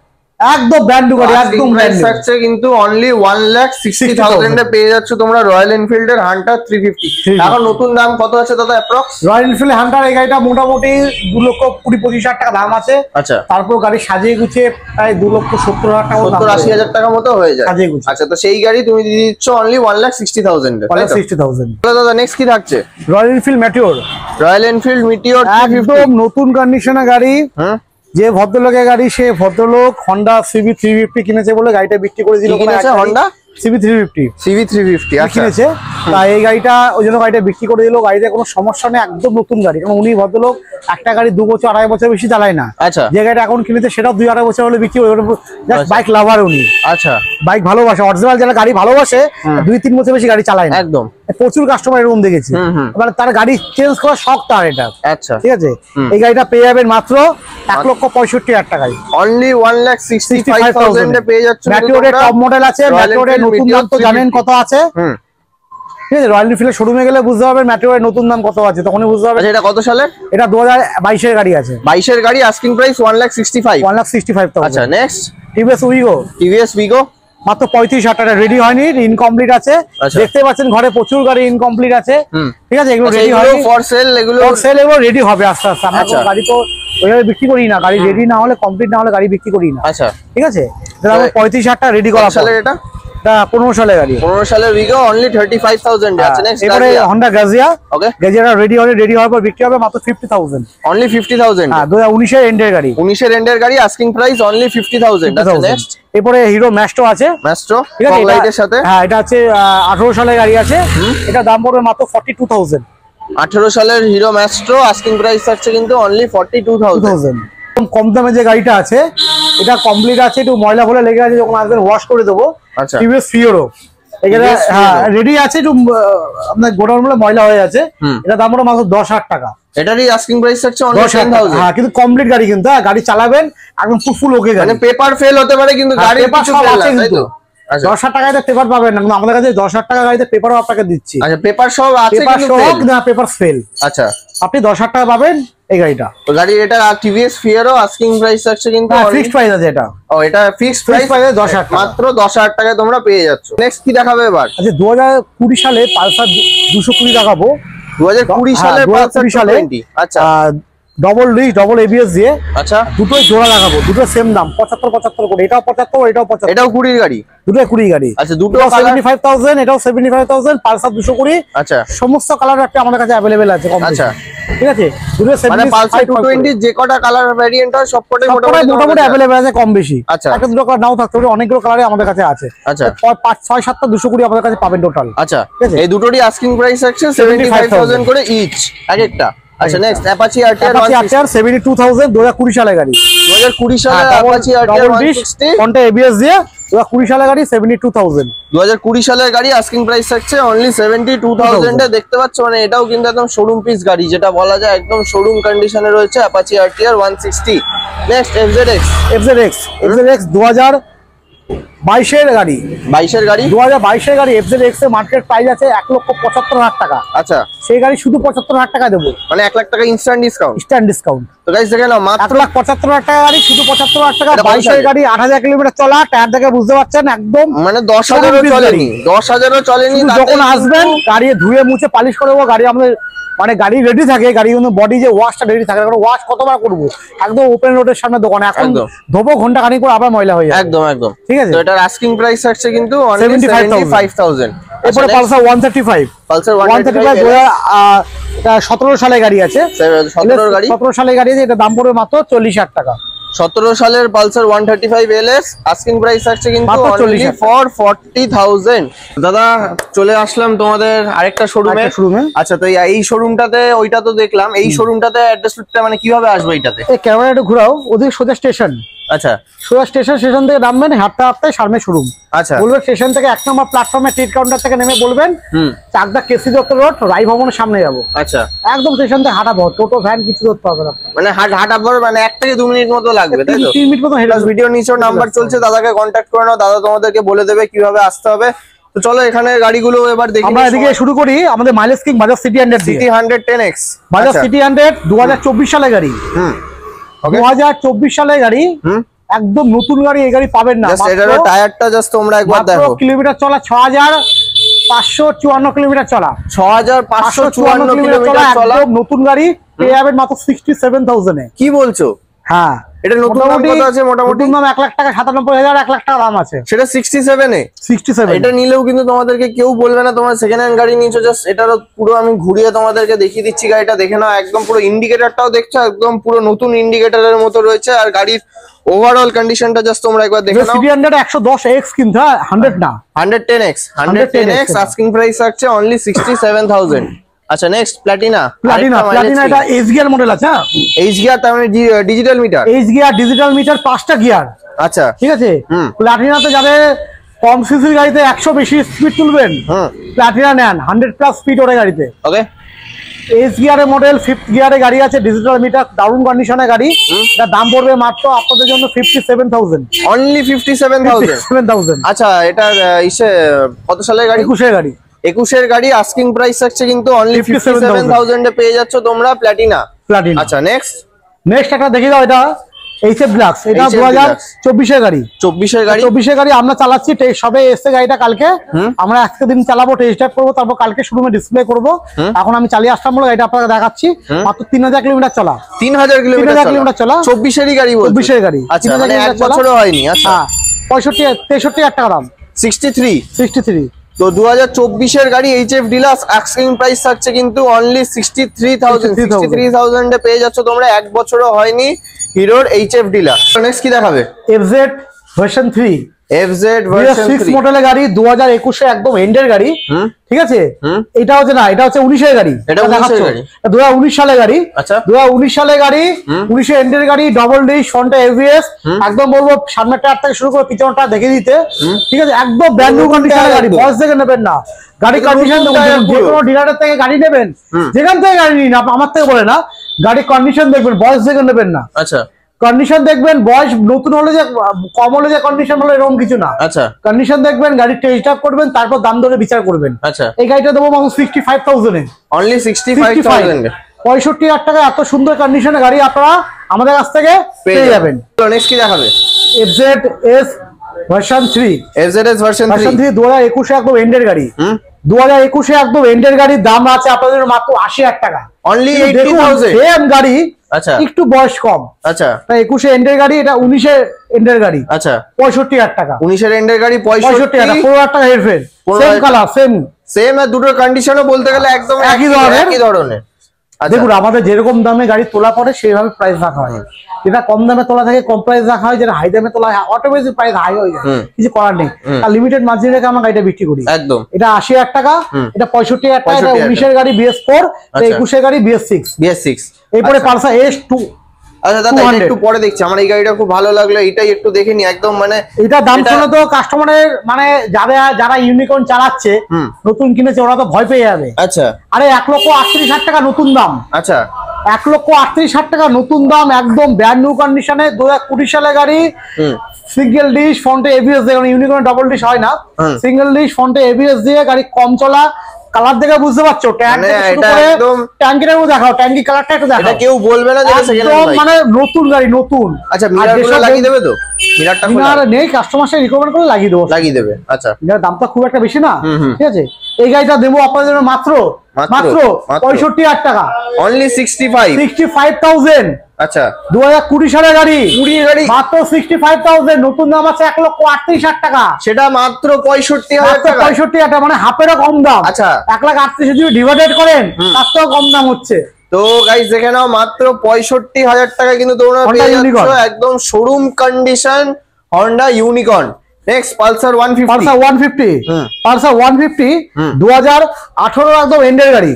Speaker 2: একদম ব্র্যান্ড নিউ গাড়ি, একদম ব্র্যান্ড নিউ।
Speaker 1: থাকছে কিন্তু অনলি 1,60,000 এ পেয়ে যাচ্ছ তোমরা রয়্যাল এনফিল্ড এর হান্টার 350। এখন নতুন দাম কত আছে দাদা অ্যাপ্রক্স?
Speaker 2: রয়্যাল এনফিল্ড হান্টার এই গাড়িটা মোটামুটি 2,20,25,000 টাকা দাম আছে।
Speaker 1: আচ্ছা,
Speaker 2: তারপর গাড়ি সাজিয়ে গুছিয়ে প্রায় 2,70,000 টাকা,
Speaker 1: 70-80,000 টাকা মতো হয়ে যায়
Speaker 2: সাজিয়ে গুছিয়ে।
Speaker 1: আচ্ছা, তো সেই গাড়ি তুমি দিয়ে দিচ্ছ অনলি 1,60,000 এ।
Speaker 2: 1,60,000।
Speaker 1: দাদা নেক্সট কি থাকছে?
Speaker 2: Royal Enfield Meteor.
Speaker 1: Royal Enfield meteor
Speaker 2: একদম নতুন কন্ডিশনের গাড়ি। যে ভদ্রলোকের গাড়ি, সে ভদ্রলোক হন্ডা সিবি 350 কিনেছে বলে গাড়িটা বিক্রি করে দিল।
Speaker 1: হন্ডা
Speaker 2: সিবি 350 কিনেছে, তাই এই গাড়িটা ওই জন্য গাড়িটা বিক্রি করে দিল। গাড়িতে কোনো সমস্যা নেই, একদম নতুন গাড়ি। কারণ উনি ভদ্রলোক একটা গাড়ি 2 বছর 2.5 বছর বেশি চালায় না।
Speaker 1: আচ্ছা,
Speaker 2: যে গাড়িটা এখন কিনেছে সেটাও 2-2.5 বছর হলে বিক্রি করে। বাইক লাভার উনি।
Speaker 1: আচ্ছা,
Speaker 2: বাইক ভালোবাসে, অরিজিনাল যারা গাড়ি ভালোবাসে 2-3 বছর বেশি গাড়ি চালায় না।
Speaker 1: একদম,
Speaker 2: প্রচুর কাস্টমার এরকম দেখেছি। মানে তার গাড়ি চেঞ্জ করার শখ তার এটা।
Speaker 1: আচ্ছা,
Speaker 2: ঠিক আছে, এই গাড়িটা পেয়ে যাবেন মাত্র 1,65,000 টাকায়।
Speaker 1: অনলি 1,65,000 এ পেয়ে যাচ্ছে।
Speaker 2: ম্যাটিওরের টপ মডেল আছে, ম্যাটিওরের নতুন দাম তো জানেন কত আছে। ঠিক আছে, রয়্যাল এনফিল্ডের শোরুমে গেলে বুঝতে পারবেন ম্যাটিওরের নতুন দাম কত আছে, তখনই বুঝতে পারবেন।
Speaker 1: এটা কত সালের?
Speaker 2: এটা 2022 এর গাড়ি আছে।
Speaker 1: 22 এর গাড়ি, আস্কিং প্রাইস 1,65,000। আচ্ছা, নেক্সট
Speaker 2: টিভিএস উইগো মাত্র 35,000 টাকা। রেডি হয়নি, ইনকমপ্লিট আছে। দেখতে পাচ্ছেন ঘরে প্রচুর গাড়ি ইনকমপ্লিট আছে। ঠিক আছে, এগুলো রেডি হয়নি,
Speaker 1: ফর সেল। এগুলো
Speaker 2: এগুলো রেডি হবে আস্তে আস্তে। আমরা কোনো গাড়ি তো ওইভাবে বিক্রি করি না, গাড়ি রেডি না হলে, কমপ্লিট না হলে গাড়ি বিক্রি করি না।
Speaker 1: আচ্ছা,
Speaker 2: ঠিক আছে, 35,000 টাকা রেডি করা।
Speaker 1: সালের এটা?
Speaker 2: 15 সালের গাড়ি।
Speaker 1: 15 সালের উইগো অনলি 35,000 এ আছে। নেক্সট
Speaker 2: এবারে হন্ডা গ্রাজিয়া।
Speaker 1: ওকে,
Speaker 2: গ্রাজিয়াটা রেডি হওয়ার পর বিক্রি হবে মাত্র 50,000।
Speaker 1: অনলি 50,000।
Speaker 2: হ্যাঁ, 2019 এর এন্ডের গাড়ি।
Speaker 1: 19 এর এন্ডের গাড়ি, আস্কিং প্রাইস অনলি 50,000। নেক্সট
Speaker 2: এরপরে হিরো ম্যাস্ট্রো আছে।
Speaker 1: ম্যাস্ট্রো
Speaker 2: ঠিক আছে,
Speaker 1: লাইটের সাথে।
Speaker 2: হ্যাঁ, এটা আছে 18 সালের গাড়ি আছে। এটা দাম পড়বে মাত্র 42,000।
Speaker 1: 18 সালের হিরো ম্যাস্ট্রো, আস্কিং প্রাইস থাকছে কিন্তু অনলি 42,000।
Speaker 2: কম দামে যে গাড়িটা আছে এটা কমপ্লিট আছে, একটু ময়লা ফলে লেগে আছে, যখন আসবেন ওয়াশ করে দেবো।
Speaker 1: আচ্ছা,
Speaker 2: টিভিএস ফিওরো এখানে রেডি আছে, একটু আপনার গোডাউন বলে ময়লা হয়ে আছে। এটা দাম পড়বে মাত্র 10,000 টাকা।
Speaker 1: এটারই আস্কিং প্রাইস থাকছে অনলি 10,000।
Speaker 2: হ্যাঁ, কিন্তু কমপ্লিট গাড়ি, কিন্তু গাড়ি চালাবেন একদম ফুল ওকে গাড়ি।
Speaker 1: মানে পেপার ফেল হতে পারে কিন্তু গাড়ি কিছু ফেল না, তাই তো?
Speaker 2: 10,000 টাকায় পেপার পাবেন না, কিন্তু আমাদের কাছে 10,000 টাকা গাড়িতে পেপারও আপনাকে দিচ্ছি।
Speaker 1: আচ্ছা, পেপার সব আছে কিন্তু
Speaker 2: না, পেপার ফেল।
Speaker 1: আচ্ছা,
Speaker 2: আপনি 10,000 টাকা পাবেন এই গাড়িটা।
Speaker 1: গাড়ি এটা টিভিএস ফিয়ারো, আস্কিং প্রাইস থাকছে কিন্তু
Speaker 2: ফিক্সড প্রাইস আছে এটা।
Speaker 1: ও, এটা ফিক্সড প্রাইস
Speaker 2: 10,000 টাকা,
Speaker 1: মাত্র 10,000 টাকায় তোমরা পেয়ে যাচ্ছ। নেক্সট কি দেখাবে এবার?
Speaker 2: আচ্ছা, 2020 সালে পালসার 220 দেখাবো।
Speaker 1: 2020 সালে পালসার 220। আচ্ছা,
Speaker 2: ডবল ডিস্ক ডবল এবিএস দিয়ে।
Speaker 1: আচ্ছা,
Speaker 2: দুটোই জোড়া লাগাবো, দুটো সেম দাম 75 করে। এটাও 75, এটাও 75।
Speaker 1: এটাও 20 গাড়ি,
Speaker 2: দুটোই 20 গাড়ি।
Speaker 1: আচ্ছা, দুটো
Speaker 2: 75,000, এটাও 75,000। পালসার 220।
Speaker 1: আচ্ছা,
Speaker 2: সমস্ত কালার একটা আমাদের কাছে अवेलेबल আছে কম।
Speaker 1: আচ্ছা,
Speaker 2: ঠিক আছে, দুটো
Speaker 1: মানে পালসার 220 যে কটা কালার ভেরিয়েন্ট হয় সবকটাই মোটামুটি
Speaker 2: अवेलेबल আছে কম বেশি।
Speaker 1: আচ্ছা,
Speaker 2: একটা দুটো কালার নাও থাকতে পারে, অনেকগুলো কালারই আমাদের কাছে আছে।
Speaker 1: আচ্ছা,
Speaker 2: 5-6-7টা 220 আমাদের কাছে পাবেন টোটাল।
Speaker 1: আচ্ছা, এই দুটোরই আস্কিং প্রাইস আছে 75,000 করে ইচ এক একটা। আচ্ছা নেক্সট অ্যাপাচি আরটিআর
Speaker 2: 72000 2020 সালের গাড়ি,
Speaker 1: 2020 সালের অ্যাপাচি আরটিআর 160
Speaker 2: ফ্রন্টে এবিএস দিয়ে 2020 সালের গাড়ি 72000,
Speaker 1: 2020 সালের গাড়ি আস্কিং প্রাইস থাকছে অনলি 72000 এ। দেখতে পাচ্ছ মানে এটাও কিন্তু একদম শোরুম পিস গাড়ি, যেটা বলা যায় একদম শোরুম কন্ডিশনে রয়েছে অ্যাপাচি আরটিআর 160। নেক্সট
Speaker 2: FZX 2022 এর গাড়ি,
Speaker 1: 22 এর গাড়ি
Speaker 2: 2022 এর গাড়ি FZX এর মার্কেট প্রাইস আছে 1,75,000 টাকা।
Speaker 1: আচ্ছা
Speaker 2: সেই গাড়ি শুধু 75,000 টাকা দেবো,
Speaker 1: মানে 1 লাখ টাকা ইনস্ট্যান্ট ডিসকাউন্ট। তো গাইস দেখে নাও মাত্র
Speaker 2: 1,75,000 টাকা গাড়ি, শুধু 75,000 টাকা। 22 এর গাড়ি 8,000 কিলোমিটার চলা, টায়ার দেখে বুঝতে পারছেন একদম
Speaker 1: মানে 10,000ও চলেনি, 10,000ও চলেনি।
Speaker 2: যখন আসবেন গাড়ি ধুয়ে মুছে পালিশ করে দেবো। গাড়ি আমাদের মানে গাড়ি রেডি থাকে, গাড়ি কিন্তু বডি যে ওয়াশটা রেডি থাকে, ওয়াশ কতবার করবো, একদম ওপেন রোডের সামনে দোকান, এখন ধোবো ঘন্টা খানিক করে আবার ময়লা হয়ে যায়।
Speaker 1: একদম ঠিক আছে। তো এটার আস্কিং প্রাইস আছে কিন্তু
Speaker 2: 75,000। এরপরে পালসার 135,
Speaker 1: পালসার
Speaker 2: 135 2017 সালের গাড়ি আছে, 17 সালের গাড়ি আছে, এটা দাম পড়বে মাত্র 40,000 টাকা।
Speaker 1: 17 সালের পালসার 135 LS আস্কিং প্রাইস আছে কিন্তু অনলি ফর 40,000। দাদা চলে আসলাম তোমাদের আরেকটা শোরুমে। আচ্ছা তো এই শোরুমটাতে ওইটা তো দেখলাম, এই শোরুমটাতে অ্যাড্রেসটা মানে কিভাবে আসবে এটাতে?
Speaker 2: এই ক্যামেরাটা ঘোরাও, ওদিকে সোজা স্টেশন।
Speaker 1: আচ্ছা
Speaker 2: সোজা স্টেশন থেকে নামবেন, হাঁটতে সামনে শোরুম।
Speaker 1: আচ্ছা
Speaker 2: বলবেন স্টেশন থেকে 1 নম্বর প্ল্যাটফর্মে টিট কাউন্টার থেকে নেমে বলবেন চাকদা কেসি দত্ত রোড রাই ভবনের সামনে যাবো।
Speaker 1: আচ্ছা
Speaker 2: একদম স্টেশন থেকে হাঁটাবো, টোটো ভ্যান কিছু করতে হবে না,
Speaker 1: মানে হাঁটাবার মানে 1 থেকে 2 মিনিট মতো লাগবে, তাই তো?
Speaker 2: 3 মিনিট মতো হেঁটে।
Speaker 1: ভিডিও নিচে নাম্বার চলছে, দাদাকে কন্ট্যাক্ট করে নাও, দাদা তোমাদেরকে বলে দেবে কিভাবে আসতে হবে। তো চলো এখানে গাড়িগুলো এবার দেখি।
Speaker 2: আমরা এদিকে শুরু করি আমাদের mileage king Bajaj city 100
Speaker 1: city 110X,
Speaker 2: Bajaj city 100 2024 সালের গাড়ি। 2024 সালের গাড়ি, একদম নতুন গাড়ি। এই গাড়ি পাবেন না,
Speaker 1: এটারও টায়ারটা জাস্ট তোমরা একবার দেখো।
Speaker 2: কিলোমিটার চলা 6,554 কিলোমিটার চলা,
Speaker 1: 6,554 কিলোমিটার চলা,
Speaker 2: একদম নতুন গাড়ি। পেয়ে যাবেন মাত্র 67,000 এ।
Speaker 1: কি বলছো?
Speaker 2: হ্যাঁ,
Speaker 1: এটা নতুন দাম কত আছে? মোটামুটি
Speaker 2: দাম 1 লাখ টাকা, 97,000, 1 লাখ টাকা দাম আছে।
Speaker 1: সেটা 67 এ।
Speaker 2: 67
Speaker 1: এটা নিলেও কিন্তু তোমাদেরকে কেউ বলবে না তোমরা সেকেন্ড হ্যান্ড গাড়ি নিয়েছো। জাস্ট এটারও পুরো আমি ঘুরিয়ে তোমাদেরকে দেখিয়ে দিচ্ছি গাড়িটা, দেখে নাও। একদম পুরো ইন্ডিকেটরটাও দেখছো, একদম পুরো নতুন ইন্ডিকেটরের মতো রয়েছে। আর গাড়ির ওভারঅল কন্ডিশনটা জাস্ট তোমরা একবার দেখে নাও।
Speaker 2: সিটি 100 110X কিন্তু 100 না,
Speaker 1: 110X আস্কিং প্রাইস আছে অনলি 67,000। আচ্ছা নেক্সট প্লাটিনা
Speaker 2: এটা এইচ গিয়ার মডেল আছে।
Speaker 1: এইচ গিয়ার তার মানে digital meter,
Speaker 2: H gear digital meter, 5টা গিয়ার।
Speaker 1: আচ্ছা
Speaker 2: ঠিক আছে। প্লাটিনাতে যাবে কম সিসির গাড়িতে 100 বেশি স্পিড তুলবেন, প্লাটিনা নেন 100+ স্পিড ওরে গাড়িতে।
Speaker 1: ওকে,
Speaker 2: এইচ গিয়ারের মডেল 5th গিয়ারে গাড়ি আছে, ডিজিটাল মিটার, দারুণ কন্ডিশনের গাড়ি। এটা দাম পড়বে মাত্র আপনাদের জন্য 57,000,
Speaker 1: অনলি 57,000। আচ্ছা এটার কত সালের গাড়ি?
Speaker 2: 21 এর গাড়ি।
Speaker 1: 21 এর গাড়ি আস্কিং প্রাইস আছে কিন্তু অনলি 57,000 এ পেয়ে যাচ্ছ তোমরা প্লাটিনা। আচ্ছা নেক্সট একটা দেখে দাও, এটা এইচএফ ডিলাক্স। এটা 2024 এর গাড়ি। 24 এর গাড়ি আমরা চালাচ্ছি, সবে এসে গাড়িটা কালকে। আমরা আজকে দিন চালাবো, টেস্ট ড্রাইভ করবো, তারপর কালকে শোরুমে ডিসপ্লে করবো। এখন আমি চালিয়ে আসলাম বলে গাড়িটা আপনাকে দেখাচ্ছি। মাত্র 3,000 কিলোমিটার চলা, 3,000 কিলোমিটার চলা। 24 এরই গাড়ি? 24
Speaker 2: এর গাড়ি।
Speaker 1: আচ্ছা মানে 1 বছরও হয়নি। আচ্ছা
Speaker 2: 63,000 টাকা দাম। 63।
Speaker 1: তো 2024 এর গাড়ি এইচএফ ডিলাক্স আস্কিং প্রাইস থাকছে কিন্তু অনলি 63,000 এ পেয়ে যাচ্ছ তোমরা। 1 বছরও হয়নি হিরোর এইচএফ ডিলাক্স। নেক্সট কি দেখাবে?
Speaker 2: FZ ভার্সন 3,
Speaker 1: FZ ভার্সন
Speaker 2: 6 মডেলের গাড়ি, 2021 এ একদম এন্ডের গাড়ি। ঠিক আছে। এটা হচ্ছে না, এটা হচ্ছে 19 এর গাড়ি।
Speaker 1: এটা 19 এর গাড়ি,
Speaker 2: 2019 সালের গাড়ি।
Speaker 1: আচ্ছা
Speaker 2: 2019 সালের গাড়ি, 19 এর এন্ডের গাড়ি, ডবল ডিশ, ফ্রন্টে ABS। একদম বলবো সামনের টায়ার থেকে শুরু করে পিছনটা দেখে দিতে। ঠিক আছে, একদম ব্র্যান্ড নিউ কন্ডিশনের গাড়ি। বয়স দেখে নেবেন না, গাড়ি কন্ডিশন যে কোনো ডিলারের থেকে গাড়ি নেবেন, যেখান থেকে গাড়ি নিন, আমার থেকে বলে না, গাড়ির কন্ডিশন দেখবেন, বয়স দেখে নেবেন না।
Speaker 1: আচ্ছা
Speaker 2: কন্ডিশন দেখবেন, বয়স নতুন হলে যে কম হলে যে কন্ডিশন হলো এরকম কিছু না।
Speaker 1: আচ্ছা
Speaker 2: কন্ডিশন দেখবেন, গাড়ি টেস্ট ড্রাইভ করবেন, তারপর দাম ধরে বিচার করবেন।
Speaker 1: আচ্ছা
Speaker 2: এই গাড়িটা দেবো মাত্র 65,000 এ,
Speaker 1: অনলি 65,000 এ।
Speaker 2: 65,000 টাকা এত সুন্দর কন্ডিশনের গাড়ি আপনারা আমাদের কাছ থেকে পেয়ে যাবেন।
Speaker 1: নেক্সট কি দেখাবে?
Speaker 2: FZS ভার্সন 3,
Speaker 1: FZS ভার্সন 3
Speaker 2: 2021 এ একদম এন্ডের গাড়ি। 2021 এ একদম এন্ডের গাড়ি, দাম আছে আপনাদের মাত্র 80,000 টাকা,
Speaker 1: অনলি 80,000।
Speaker 2: সেম গাড়ি,
Speaker 1: আচ্ছা
Speaker 2: একটু বয়স কম।
Speaker 1: আচ্ছা
Speaker 2: 21 এ এন্ডের গাড়ি, এটা 19 এ এন্ডের গাড়ি।
Speaker 1: আচ্ছা
Speaker 2: 65,000 টাকা।
Speaker 1: 19 এর এন্ডের গাড়ি 65,000 টাকা,
Speaker 2: 4,000 টাকা হেরফের। সেম কালার, সেম
Speaker 1: আর দুটোর কন্ডিশনও বলতে গেলে একদম একই ধরনের।
Speaker 2: দেখুন আমাদের যেরকম দামে গাড়ি তোলা পড়ে সেইভাবে প্রাইস রাখা হয়। যেটা কম দামে তোলা থাকে কম প্রাইস রাখা হয়, যেটা হাই দামে তোলা হয় অটোমেটিক প্রাইস হাই হয়ে যায়, কিছু করার নেই। আর লিমিটেড মার্জিন রেখে আমরা গাড়িটা বিক্রি করি।
Speaker 1: একদম
Speaker 2: এটা 80,000 টাকা, এটা 65,000 টাকা, এটা 19 এর গাড়ি BS4, এটা 21 এর গাড়ি BS6। এরপরে পালসার S2।
Speaker 1: আচ্ছা দাদা এটা একটু পরে দেখছি, আমার এই গাড়িটা খুব ভালো লাগলো, এটাই একটু দেখে নি। একদম মানে
Speaker 2: এটা দাম শুনে তো কাস্টমারের মানে যারা ইউনিকর্ন চালাচ্ছে নতুন কিনেছে ওরা তো ভয় পেয়ে যাবে।
Speaker 1: আচ্ছা
Speaker 2: আরে 1,38,000 টাকা নতুন দাম।
Speaker 1: আচ্ছা
Speaker 2: 1,38,000 টাকা নতুন দাম, একদম ব্র্যান্ড নিউ কন্ডিশনে, 2020 সালের গাড়ি। সিঙ্গেল ডিশ ফ্রন্টে ABS দিয়ে, ইউনিকর্ন ডাবল ডিশ হয় না, সিঙ্গেল ডিশ ফ্রন্টে ABS দিয়ে গাড়ি, কম চলা। কালার দেখে বুঝতে পারছো, ট্যাঙ্কিটাও দেখাও, ট্যাঙ্কি কালারটা একটু দেখাও।
Speaker 1: এটা কেউ বলবে না যে সেকেন্ড হ্যান্ড বাইক,
Speaker 2: মানে নতুন গাড়ি নতুন।
Speaker 1: আচ্ছা মিররগুলো লাগিয়ে দেবে তো? মিররটা
Speaker 2: মিরর নেই, কাস্টমার সাথে রিকমেন্ড করে লাগিয়ে দেবো,
Speaker 1: লাগিয়ে দেবে। আচ্ছা
Speaker 2: মিরর দামটা খুব একটা বেশি না, ঠিক আছে। এই গাড়িটা দেবো আপনাদের জন্য মাত্র 65,000 টাকা,
Speaker 1: অনলি
Speaker 2: 65,000।
Speaker 1: আচ্ছা
Speaker 2: 2020 সালের গাড়ি, 20 গাড়ি মাত্র 65,000। নতুন দাম আছে 1,38,000 টাকা,
Speaker 1: সেটা মাত্র 65,000 টাকা।
Speaker 2: 65,000 টাকা মানে হাফেরও কম দাম।
Speaker 1: আচ্ছা
Speaker 2: 1,38,000 যদি ডিভাইডেড করেন তার তো কম দাম হচ্ছে।
Speaker 1: তো গাইস দেখে নাও, মাত্র 65,000 টাকা কিন্তু তোমরা পেয়ে যাচ্ছ একদম showroom condition Honda unicorn. Next Pulsar 150। Pulsar 150 2018 একদম এন্ডের গাড়ি,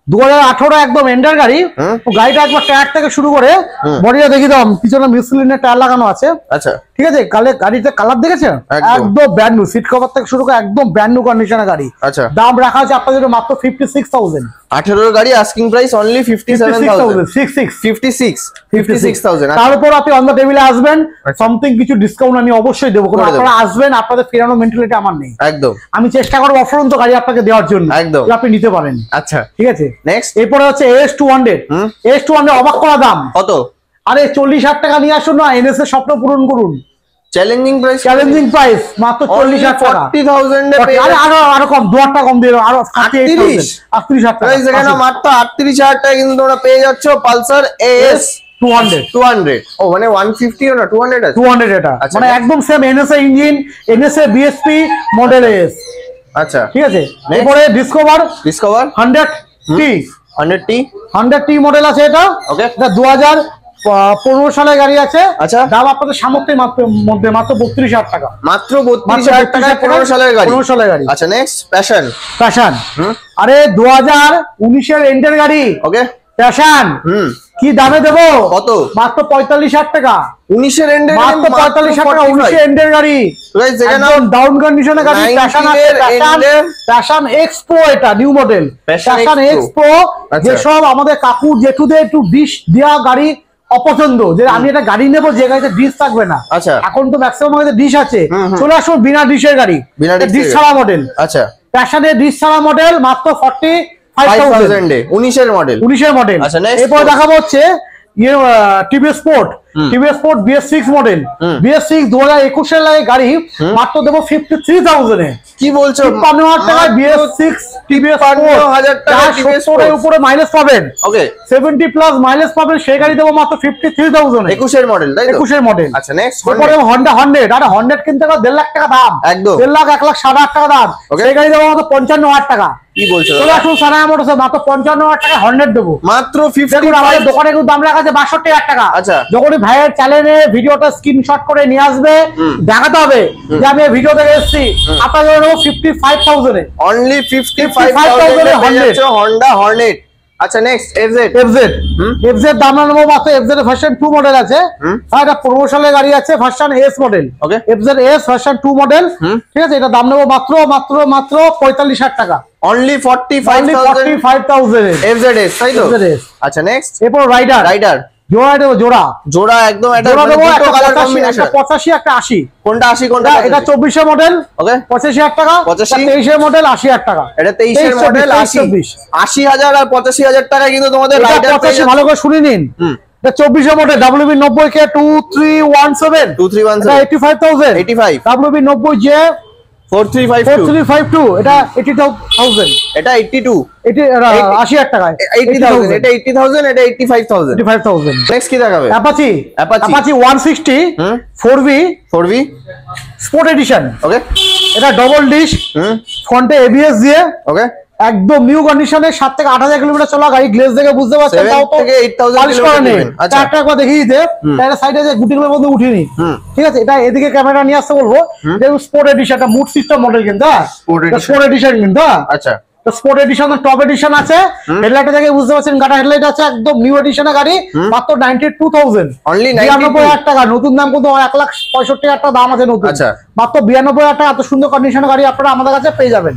Speaker 1: 2018 একদম এন্ডার গাড়ি। গাড়িটা একবার টায়ার থেকে শুরু করে বডিটা দেখিয়ে দাও, পিছনে মিসলিনের টায়ার লাগানো আছে। আচ্ছা ঠিক আছে, গাড়িতে কালার দেখেছেন একদম ব্র্যান্ড নিউ, সিট কভার থেকে শুরু করে একদম ব্র্যান্ড নিউ কন্ডিশনের গাড়ি। আচ্ছা দাম রাখা আছে আপনাদের মাত্র 56,000। 18 গাড়ি আস্কিং প্রাইস অনলি 56,000। তার উপর আপনি অন দ্য টেবিলে আসবেন, সামথিং কিছু ডিসকাউন্ট আমি অবশ্যই দেবো। কারণ আপনারা আসবেন, আপনাদের ফেরানো মেন্টালিটি আমার নেই। একদম আমি চেষ্টা করবো অফুরন্ত গাড়ি আপনাকে দেওয়ার জন্য, একদম আপনি নিতে পারেন। আচ্ছা ঠিক আছে, নেক্সট এরপরে হচ্ছে S200। S200 অবাক করা দাম কত? আরে 40,000 টাকা নিয়ে আসুন না, NS এর স্বপ্ন পূরণ করুন। চ্যালেঞ্জিং প্রাইস মাত্র 40,000 টাকা, 40,000 এ আরে আরো কম, 2 টাকা কম দিয়ে আরো 38,000 টাকা। এখানে মাত্র 38,000 টাকা কিন্তু তোমরা পেয়ে যাচ্ছ পালসার S200। ও মানে 150 না 200 আছে, 200 এটা মানে একদম সেম NS এর ইঞ্জিন, NS এর BSP মডেল S। আচ্ছা ঠিক আছে, এরপরে ডিসকভার 100T মডেল আছে, এটা ওকে, এটা 2015 সালের গাড়ি আছে। আচ্ছা দাম আপনাদের সামর্থ্যের মধ্যে মাত্র 32,000 টাকা, মাত্র 32,000 টাকা 15 সালের গাড়ি। আচ্ছা নেক্সট প্যাশন। আরে 2019 এর এন্ডের গাড়ি, ওকে প্যাশন। কি দামে দেবো? কত? মাত্র 45,000 টাকা। 19 এর এন্ডের মাত্র 45,000 টাকা, 19 এর এন্ডের গাড়ি, একদম ডাউন কন্ডিশনের গাড়ি। প্যাশন এক্স প্রো, এটা new model passion x pro. যেসব আমাদের কাকু জেঠুদের একটু ডিশ দেওয়া গাড়ি অপছন্দ, যে আমি একটা গাড়ি নেবো যে গাড়িতে ডিশ থাকবে না, আচ্ছা এখন তো ম্যাক্সিমাম গাড়িতে ডিশ আছে, চলে আসুন বিনা ডিশের গাড়ি, ডিশ ছাড়া মডেল। আচ্ছা প্যাশনের ডিশ ছাড়া মডেল মাত্র 45,000 এ, 19 এর মডেল। আচ্ছা এরপর দেখাবো হচ্ছে TVS sport BS6 model. BS6 2021 এর গাড়ি, মাত্র দেবো 53,000 এ। কি বলছো? 55,000 টাকা BS6 টিভিএস 55,000 টাকা, 70 এর উপরে মাইলেজ পাবেন, ওকে 70 প্লাস মাইলেজ পাবেন, সেই গাড়ি দেবো মাত্র 53,000 এ। 21 এর মডেল, তাই তো? 21 এর মডেল। আচ্ছা নেক্সট এরপরে হন্ডা 100। আরে 100 কিনতে গেলে 1.5 লাখ টাকা দাম, একদম 1.5 লাখ 1,60,000 টাকা দাম, সেই গাড়ি দেবো মাত্র 55,000 টাকা। কি বলছো? চলে আসুন সানায়া মোটরসে, মাত্র 55,000 টাকা 100 দেবো, মাত্র 50। আমাদের দোকানে কিন্তু দাম রাখা আছে 62,000 টাকা। আচ্ছা যখনই ভাইয়ের চ্যানেলে ভিডিওটা স্ক্রিনশট করে নিয়ে আসবে, দেখাতে হবে যে আমি ভিডিও দেখে এসেছি, আপনাদের দেবো 55,000 এ, অনলি 55,000 এ হন্ডা হর্নেট। আচ্ছা নেক্সট FZ দাম নেবো মাত্র, FZ এর ভার্সন 2 মডেল আছে, এটা 15 সালের গাড়ি আছে, ভার্সন S মডেল, ওকে FZ S ভার্সন 2 মডেল, ঠিক আছে। এটা দাম নেবো মাত্র 45,000 টাকা, অনলি 45,000 FZ S, তাই তো? আচ্ছা নেক্সট এরপর রাইডার জোড়া একদম, এটা দেবো একটা 85 একটা 80। কোনটা 80 কোনটা? এটা 24 এর মডেল, ওকে 85,000 টাকা। 23 এর মডেল 80,000 টাকা। এটা 23 এর মডেল 80,000 আর 85,000 টাকা কিন্তু তোমাদের রাইডার। 85 ভালো করে শুনে নিন, এটা 24 এর মডেল WB 90K 2317 এটা 85,000 WB 90J 4352 এটা 80,000, এটা 82 80,000 টাকা, 80,000 এটা 80,000, এটা 85,000। নেক্সট কি দেখাবে? অ্যাপাচি 160 4V স্পোর্ট এডিশন, ওকে এটা ডবল ডিশ, ফ্রন্টে ABS দিয়ে, ওকে
Speaker 2: একদম নিউ কন্ডিশনে 7 থেকে 8000 কিলোমিটার চলা গাড়ি, গ্লেজ দেখে বুঝতে পারছেন, তাও তো 8000 কিলোমিটার। আচ্ছা একটা একবার দেখিয়ে দিতে, এটা সাইডে যে গুটিগুলোর মধ্যে উঠিনি, ঠিক আছে, এটা এদিকে ক্যামেরা নিয়ে আসতে বলবো। দেখুন স্পোর্ট এডিশন, এটা মুড সিস্টেম মডেল কিন্তু, স্পোর্ট এডিশন কিন্তু। আচ্ছা স্পোর্ট এডিশন, টপ এডিশন আছে, হেডলাইট থেকে বুঝতে পারছেন গাটা হেডলাইট আছে, একদম নিউ এডিশনের গাড়ি, মাত্র 92,000 অনলি, 92,000 টাকা। নতুন দাম কিন্তু 1,65,000 টাকা দাম আছে নতুন, মাত্র 92,000 টাকা। এত সুন্দর কন্ডিশনের গাড়ি আপনারা আমাদের কাছে পেয়ে যাবেন।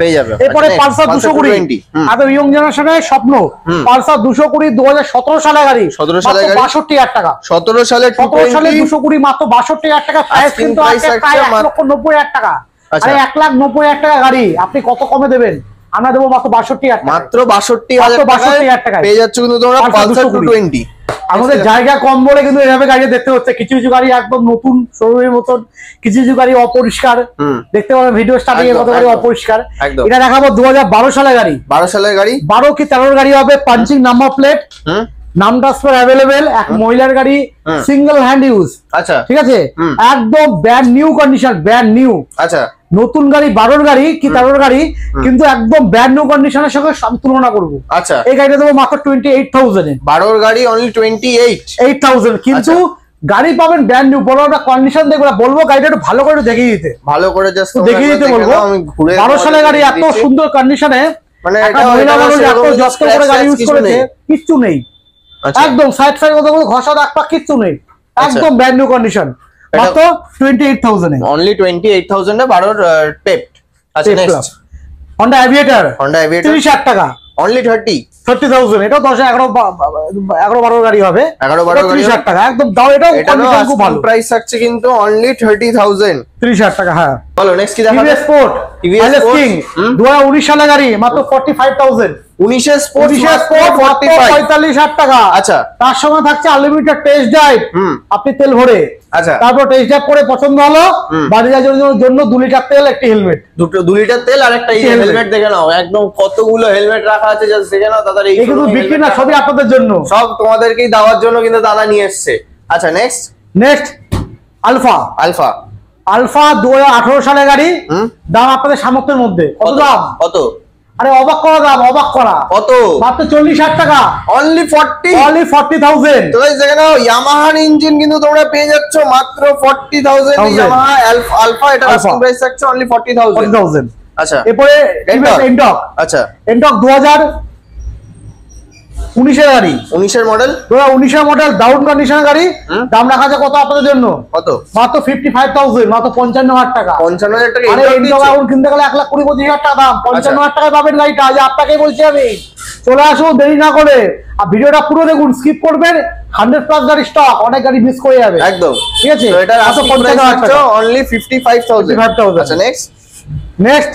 Speaker 2: এরপরে পালসার 220, এত ইয়ং জেনারেশনের স্বপ্ন, পালসার 220 2017 সালের গাড়ি, 62,000 টাকা। 17 সালে 220 মাত্র 62,000 টাকা। প্রাইস কিন্তু আছে প্রায় 1,90,000 টাকা। আরে 1,90,000 টাকা গাড়ি আপনি কত কমে দেবেন? আমরা দেবো মাত্র 62,000 টাকা, মাত্র 62,000 টাকা পেয়ে যাচ্ছে কিন্তু তোমরা পালসার 220। আমাদের জায়গা কম বলে কিন্তু এভাবে গাড়ি দেখতে হচ্ছে। কিছু কিছু গাড়ি একদম নতুন শোরুমের মতন, কিছু কিছু গাড়ি অপরিষ্কার, দেখতে পাবেন ভিডিও স্টার্টিং এ কত গাড়ি অপরিষ্কার। এটা দেখাবো 2012 সালের গাড়ি, 12 সালের গাড়ি, 12 কি 13 গাড়ি হবে, পাঞ্চিং নাম্বার প্লেট, নাম ট্রান্সফার অ্যাভেলেবেল, এক মহিলার গাড়ি, সিঙ্গেল হ্যান্ড ইউজ। আচ্ছা ঠিক আছে, একদম brand new condition, brand new. আচ্ছা নতুন গাড়ি, 12 গাড়ি কি 13 গাড়ি, কিন্তু একদম ব্র্যান্ড নিউ কন্ডিশনের সঙ্গে তুলনা করবো। আচ্ছা এই গাড়িটা দেবো মাত্র 28,000 এ। 12 গাড়ি অনলি 28,000, কিন্তু গাড়ি পাবেন ব্র্যান্ড নিউ। বড় একটা কন্ডিশন দেখবো, বলবো গাড়িটা একটু ভালো করে দেখিয়ে দিতে, ভালো করে জাস্ট দেখিয়ে দিতে বলবো। 12 সালের গাড়ি এত সুন্দর কন্ডিশনে, মানে একটা মহিলা মানুষ এত যত্ন করে গাড়ি ইউজ করেছে, কিচ্ছু নেই, একদম সাইড সাইড মতো ঘষা দাগ পা কিচ্ছু নেই, একদম ব্র্যান্ড নিউ কন্ডিশন, মাত্র 28,000 এ, অনলি 28,000 এ 12 পেপড। আচ্ছা নেক্সট Honda Aviator, 30,000 টাকা, অনলি 30,000। এটা 10 11 12 গাড়ি হবে, 30,000 টাকা একদম দাও। এটাও কন্ডিশন খুব ভালো, প্রাইস থাকছে কিন্তু অনলি 30,000, 30,000 টাকা। হ্যাঁ বলো নেক্সট কি দেখাবো? TVS Sport, TVS King 2019 সালের গাড়ি, মাত্র 45,000। 19 এর স্পোর্ট 45,000 টাকা। আচ্ছা তার সঙ্গে থাকছে আনলিমিটেড টেস্ট ড্রাইভ, আপনি তেল ভরে, আচ্ছা তারপর টেস্ট ড্রাইভ করে পছন্দ হলো, বাড়ি যাওয়ার জন্য 2 লিটার তেল, একটা হেলমেট, 2 লিটার তেল আর একটা হেলমেট দেখে নাও। একদম কতগুলো হেলমেট রাখা আছে, জাস্ট দেখে নাও দাদা। এই কিন্তু বিক্রি না, সবই আপনাদের জন্য, সব তোমাদেরকেই দেওয়ার জন্য কিন্তু দাদা নিয়ে এসেছে। আচ্ছা নেক্সট আলফা, আলফা 2018 সালের গাড়ি, দাম আপনাদের সামর্থ্যের মধ্যে। কত দাম? কত? আরে অবাক করা দাম, অবাক করা। কত? মাত্র 40,000 টাকা, অনলি 40,000। তো গাইস দেখে নাও, ইয়ামাহার ইঞ্জিন কিন্তু তোমরা পেয়ে যাচ্ছ মাত্র 40,000 ইয়ামাহা আলফা। এটা আস্কিং প্রাইস থাকছে অনলি 40,000। আচ্ছা এরপরে এন্টক, আচ্ছা এন্টক 2019 এর গাড়ি, 19 এর মডেল, 2019 এর মডেল, ডাউন কন্ডিশনের গাড়ি, দাম রাখা আছে কত আপনাদের জন্য? কত? মাত্র 55,000, মাত্র 55,000 টাকা। 55,000 টাকা এন্টক এখন কিনতে গেলে 1,20,25,000 টাকা দাম, 55,000 টাকায় পাবেন গাড়িটা। আজ আপনাকেই বলছি আমি, চলে আসুন দেরি না করে, আর ভিডিওটা পুরো দেখুন, স্কিপ করবেন, 100+ গাড়ি স্টক, অনেক গাড়ি মিস করে যাবে একদম, ঠিক আছে। তো এটা মাত্র 55,000 টাকা, অনলি 55,000। আচ্ছা নেক্সট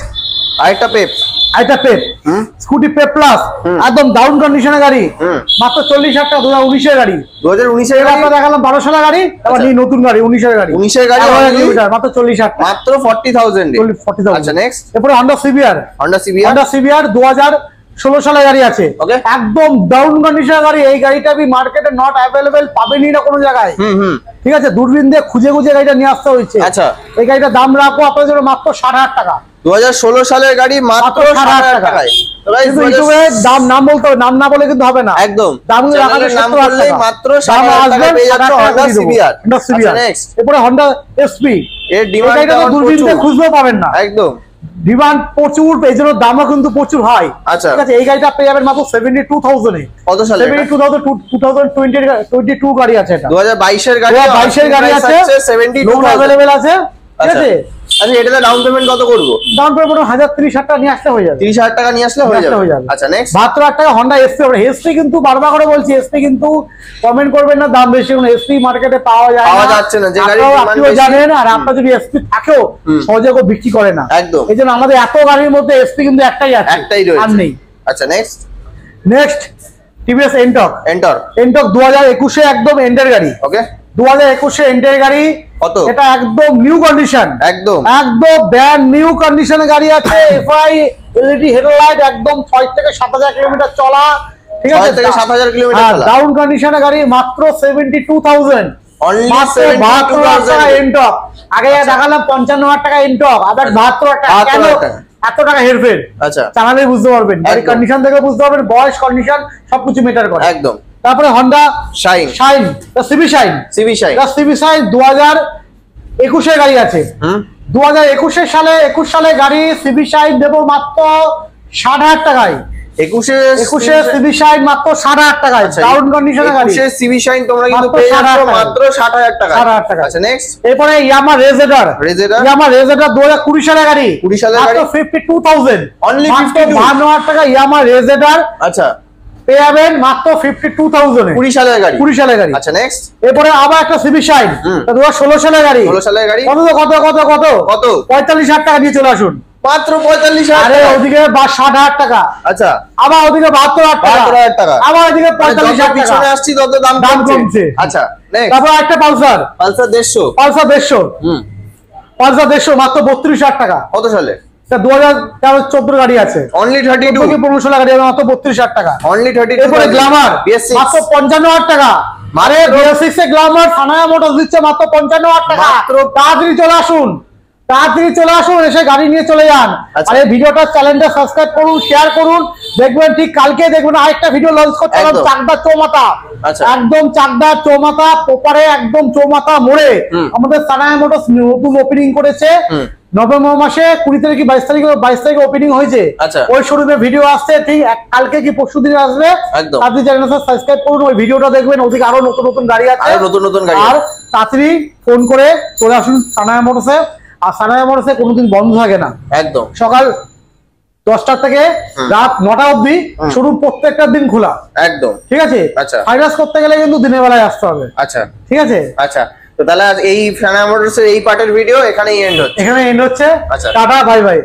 Speaker 2: আরেকটা পেপ, স্কুটি পেপ প্লাস, একদম ডাউন কন্ডিশনের গাড়ি, মাত্র 40,000 টাকা। 2019 এর গাড়ি, 2019 এর আমরা দেখালাম 12 সালের গাড়ি, আবার এই নতুন গাড়ি 19 এর গাড়ি, 19 এর গাড়ি মাত্র 40,000 টাকা, মাত্র 40,000। আচ্ছা নেক্সট এরপরে Honda CBR, 2016 সালের গাড়ি আছে, একদম ডাউন কন্ডিশনের গাড়ি। এই গাড়িটা আমি মার্কেটে নট অ্যাভেলেবেল, পাবেনই না কোনো জায়গায়, ঠিক আছে। দূরবীন দিয়ে খুঁজে গাড়িটা নিয়ে আসতে হয়েছে। আচ্ছা এই গাড়িটার দাম রাখবো আপনাদের জন্য মাত্র 60,000 টাকা। 2016 সালের গাড়ি, মাত্র 60,000 টাকায়। দাম নাম বলতে হবে, নাম না বলে কিন্তু হবে না, একদম দাম নাম বললে মাত্র 60,000 টাকা পেয়ে যাচ্ছ Honda CBR। এরপরে Honda SP, এর ডিমান্ড দূরবীন দিয়ে খুঁজলেও পাবেন না, একদম ডিমান্ড প্রচুর, এই জন্য দামও কিন্তু প্রচুর হাই। আচ্ছা ঠিক আছে, এই গাড়িটা পেয়ে যাবেন মাত্র 72,000 এ। কত সালে? 2022 গাড়ি আছে, এটা 2022 এর গাড়ি, 2022 এর গাড়ি আছে, 72 अवेलेबल আছে, ঠিক আছে। আচ্ছা এটাতে ডাউন পেমেন্ট কত করব? ডাউন পেমেন্ট 1,30,000 টাকা নিয়ে আসলে হয়ে যাবে, 30,000 টাকা নিয়ে আসলে হয়ে যাবে। আচ্ছা নেক্সট 72,000 টাকা Honda SP। SP কিন্তু বারবার করে বলছি, SP কিন্তু কমেন্ট করবেন না, দাম বেশি, কারণ SP মার্কেটে পাওয়া যাচ্ছে না, যে গাড়ি আপনিও জানেন, আর আপনার যদি SP থাকেও সহজে কেউ বিক্রি করে না, একদম। এই জন্য আমাদের এত গাড়ির মধ্যে SP কিন্তু একটাই আছে, একটাই রয়েছে, আর নেই। আচ্ছা নেক্সট TVS এন্টক, 2021 এ একদম এন্ডের গাড়ি, ওকে 2021 এ এন্ডের গাড়ি। কত? এটা একদম নিউ কন্ডিশন, একদম ব্র্যান্ড নিউ কন্ডিশনের গাড়ি আছে। FI LED হেডলাইট, একদম 6 থেকে 7,000 কিলোমিটার চলা, ঠিক আছে, 6 থেকে 7,000 কিলোমিটার চলা, ডাউন কন্ডিশনের গাড়ি, মাত্র 72,000, অনলি 72,000 এন্টক। আগে দেখালাম 55,000 টাকা এন্টক, আবার 72,000 টাকা। এত টাকা হেরফের।
Speaker 1: আচ্ছা,
Speaker 2: চালালেই বুঝতে পারবেন, গাড়ির কন্ডিশন দেখে বুঝতে পারবেন, বয়স, কন্ডিশন সবকিছু ম্যাটার করে
Speaker 1: একদম।
Speaker 2: তারপরে Honda
Speaker 1: Shine,
Speaker 2: CB Shine, CB Shine 2021 এর গাড়ি আছে। 2021 সালে গাড়ি সিবি শাইন দেবো মাত্র 60,000 টাকায়। 21 সিবি শাইন মাত্র 60,000 টাকায়, ডাউন কন্ডিশনের গাড়ি।
Speaker 1: 21 সিবি শাইন তোমরা কিন্তু পেয়ে যাচ্ছ মাত্র 60,000 টাকা।
Speaker 2: 60,000 টাকা।
Speaker 1: আচ্ছা নেক্সট,
Speaker 2: এরপরে ইয়ামা রেজেডার 2020 সালের গাড়ি,
Speaker 1: 20 সালের গাড়ি,
Speaker 2: মাত্র 52,000,
Speaker 1: অনলি
Speaker 2: 52,000 টাকা ইয়ামা রেজেডার।
Speaker 1: আচ্ছা,
Speaker 2: পেয়ে যাবেন মাত্র 52,000 এ,
Speaker 1: 20 সালের গাড়ি,
Speaker 2: 20 সালের গাড়ি।
Speaker 1: আচ্ছা নেক্সট,
Speaker 2: এরপরে আবার একটা সিবি শাইন 2016 সালের গাড়ি,
Speaker 1: 16 সালের গাড়ি,
Speaker 2: কত 45,000 টাকা দিয়ে চলে আসুন,
Speaker 1: মাত্র 45,000
Speaker 2: আরে
Speaker 1: টাকা।
Speaker 2: ওদিকে 60,000 টাকা,
Speaker 1: আচ্ছা,
Speaker 2: আবার ওদিকে 72,000 টাকা, আবার ওদিকে 45,000
Speaker 1: পিছনে
Speaker 2: টাকা,
Speaker 1: আসছি তত দাম
Speaker 2: কমছে।
Speaker 1: আচ্ছা নেক্সট,
Speaker 2: তারপর একটা পালসার
Speaker 1: 150
Speaker 2: 150 মাত্র 32,000 টাকা।
Speaker 1: কত সালে?
Speaker 2: 2013-14 গাড়ি আছে,
Speaker 1: অনলি 32,
Speaker 2: 15 সালের গাড়ি মাত্র 32,000 টাকা।
Speaker 1: অনলি 32।
Speaker 2: এরপরে গ্ল্যামার
Speaker 1: BS6
Speaker 2: মাত্র 55,000 টাকা। আরে BS6 এ গ্ল্যামার সানায়া মোটরস দিচ্ছে মাত্র 55,000 টাকা।
Speaker 1: মাত্র।
Speaker 2: তাড়াতাড়ি চলে আসুন, এসে গাড়ি নিয়ে চলে যান।
Speaker 1: আচ্ছা।
Speaker 2: আরে ভিডিওটা, চ্যানেলটা সাবস্ক্রাইব করুন, শেয়ার করুন, দেখবেন ঠিক কালকে দেখবেন আরেকটা ভিডিও লঞ্চ করতে হবে।
Speaker 1: একদম।
Speaker 2: চাকদা চৌমাথা,
Speaker 1: আচ্ছা।
Speaker 2: একদম চাকদা চৌমাথা পোপারে, একদম চৌমাথা মোড়ে আমাদের সানায়া মোটরস নতুন ওপেনিং করেছে। নভেম্বর মাসে 20 তারিখ কি 22 তারিখে ওপেনিং হয়েছে।
Speaker 1: আচ্ছা।
Speaker 2: ওই শোরুমে ভিডিও আসছে, ঠিক কালকে কি পরশু দিন আসবে।
Speaker 1: একদম।
Speaker 2: আপনি চ্যানেলটা সাবস্ক্রাইব করুন, ওই ভিডিওটা দেখবেন, ওদিকে আরো নতুন নতুন গাড়ি আছে,
Speaker 1: আরো নতুন গাড়ি।
Speaker 2: আর তাড়াতাড়ি ফোন করে চলে আসুন সানায়া মোটরসে। আর সানায়া মোটরসে কোনোদিন বন্ধ থাকে না,
Speaker 1: একদম
Speaker 2: সকাল 10টা থেকে রাত 9টা অবধি শোরুম প্রত্যেকটা দিন খোলা,
Speaker 1: একদম
Speaker 2: ঠিক আছে।
Speaker 1: আচ্ছা।
Speaker 2: ফাইন্যান্স করতে গেলে কিন্তু দিনের বেলায় আসতে হবে,
Speaker 1: আচ্ছা
Speaker 2: ঠিক আছে।
Speaker 1: আচ্ছা, তো তাহলে আজ এই সানায়া মোটরসের এই পার্টের ভিডিও এখানেই এন্ড হচ্ছে।
Speaker 2: এখানে এন্ড হচ্ছে।
Speaker 1: আচ্ছা।
Speaker 2: Tata, bye bye.